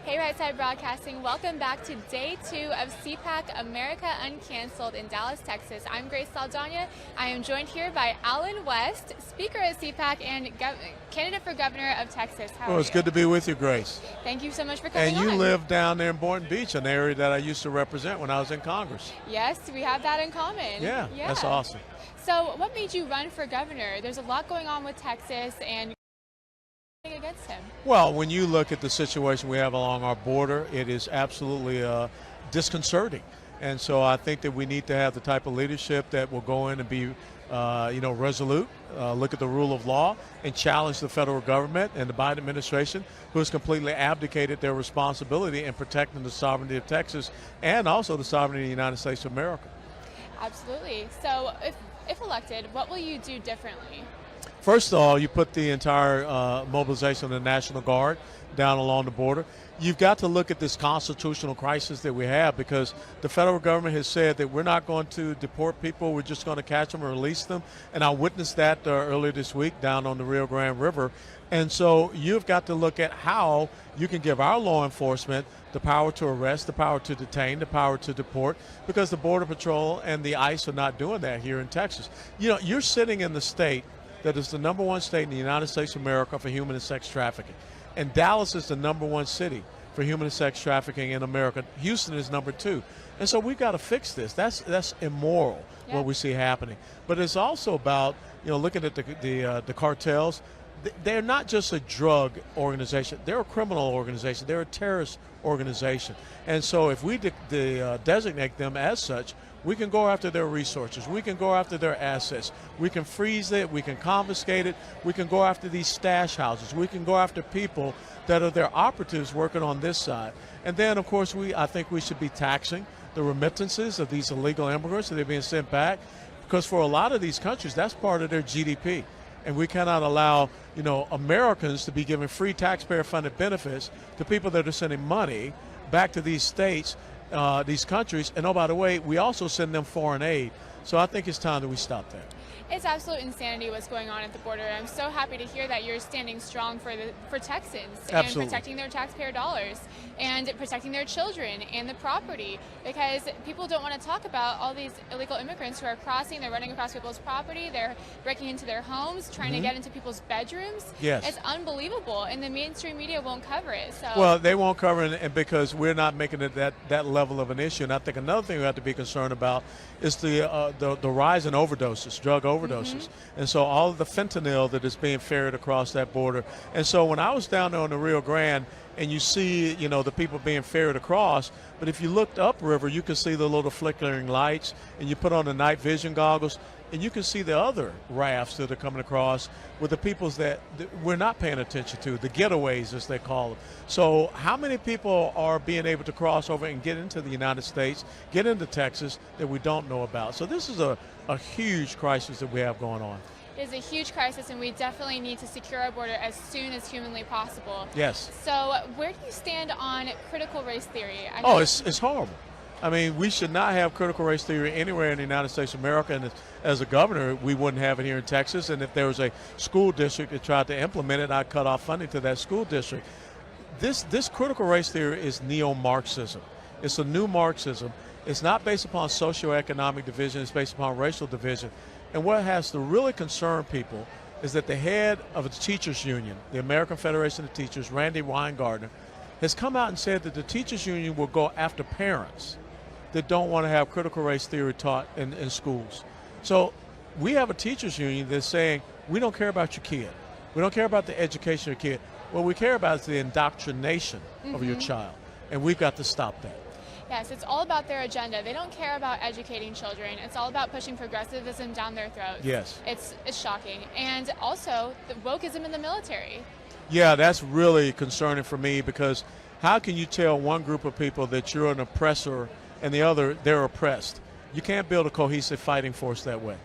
Hey, Right Side Broadcasting. Welcome back to day 2 of CPAC America Uncanceled in Dallas, Texas. I'm Grace Saldana. I am joined here by Alan West, Speaker of CPAC and candidate for Governor of Texas. How are you? It's good to be with you, Grace. Thank you so much for coming on. And you live down there in Boynton Beach, an area that I used to represent when I was in Congress. Yes, we have that in common. Yeah. That's awesome. So what made you run for governor? There's a lot going on with Texas and against him. Well, when you look at the situation we have along our border, it is absolutely disconcerting. And so I think that we need to have the type of leadership that will go in and be, resolute, look at the rule of law, and challenge the federal government and the Biden administration, who has completely abdicated their responsibility in protecting the sovereignty of Texas and also the sovereignty of the United States of America. Absolutely. So if elected, what will you do differently? First of all, you put the entire mobilization of the National Guard down along the border. You've got to look at this constitutional crisis that we have, because the federal government has said that we're not going to deport people, we're just going to catch them and release them. And I witnessed that earlier this week down on the Rio Grande River. And so you've got to look at how you can give our law enforcement the power to arrest, the power to detain, the power to deport, because the Border Patrol and the ICE are not doing that here in Texas. You know, you're sitting in the state that is the #1 state in the United States of America for human and sex trafficking. And Dallas is the #1 city for human and sex trafficking in America. Houston is #2. And so we've got to fix this. That's immoral, what we see happening. But it's also about, looking at the cartels. They're not just a drug organization. They're a criminal organization. They're a terrorist organization. And so if we designate them as such, we can go after their resources. We can go after their assets. We can freeze it. We can confiscate it. We can go after these stash houses. We can go after people that are their operatives working on this side. And then, of course, I think we should be taxing the remittances of these illegal immigrants that are being sent back, because for a lot of these countries, that's part of their GDP. And we cannot allow, Americans to be giving free taxpayer-funded benefits to people that are sending money back to these states, these countries. And, oh, by the way, we also send them foreign aid. So I think it's time that we stop that. It's absolute insanity what's going on at the border. I'm so happy to hear that you're standing strong for Texans and protecting their taxpayer dollars and protecting their children and the property, because people don't want to talk about all these illegal immigrants who are crossing. They're running across people's property. They're breaking into their homes, trying to get into people's bedrooms. Yes. It's unbelievable, and the mainstream media won't cover it. So. Well, they won't cover it because we're not making it that level of an issue. And I think another thing we have to be concerned about is the rise in overdoses, drug overdoses. And so all of the fentanyl that is being ferried across that border. And so when I was down there on the Rio Grande, and you see, the people being ferried across, but if you looked upriver, you can see the little flickering lights, and you put on the night vision goggles, and you can see the other rafts that are coming across with the peoples that we're not paying attention to, the getaways as they call them. So how many people are being able to cross over and get into the United States, get into Texas, that we don't know about? So this is a huge crisis that we have going on. It is a huge crisis, and we definitely need to secure our border as soon as humanly possible. Yes. So where do you stand on critical race theory? It's horrible. I mean, we should not have critical race theory anywhere in the United States of America, and as a governor, we wouldn't have it here in Texas. And if there was a school district that tried to implement it, I'd cut off funding to that school district. This critical race theory is neo-Marxism. It's a new Marxism. It's not based upon socioeconomic division. It's based upon racial division. And what has to really concern people is that the head of the teachers union, the American Federation of Teachers, Randy Weingartner, has come out and said that the teachers union will go after parents that don't want to have critical race theory taught in schools. So we have a teachers union that's saying, we don't care about your kid. We don't care about the education of your kid. What we care about is the indoctrination of your child. And we've got to stop that. Yes, it's all about their agenda. They don't care about educating children. It's all about pushing progressivism down their throats. Yes. It's shocking. And also the wokeism in the military. Yeah, that's really concerning for me, because how can you tell one group of people that you're an oppressor and the other, they're oppressed? You can't build a cohesive fighting force that way.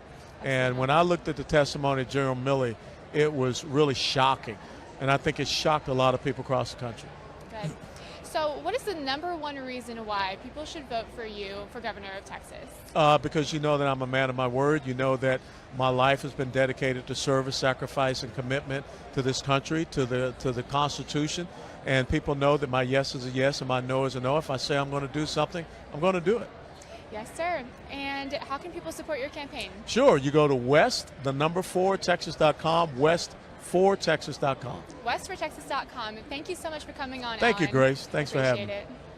And when I looked at the testimony of General Milley, it was really shocking. And I think it shocked a lot of people across the country. Good. So what is the #1 reason why people should vote for you for governor of Texas? Because you know that I'm a man of my word. You know that my life has been dedicated to service, sacrifice, and commitment to this country, to the Constitution. and people know that my yes is a yes and my no is a no. If I say I'm going to do something, I'm going to do it. Yes, sir. And how can people support your campaign? Sure. You go to west4texas.com, west4texas.com. west4texas.com. Thank you so much for coming on, Thank you, Alan. Grace. Thanks for having me. Appreciate it.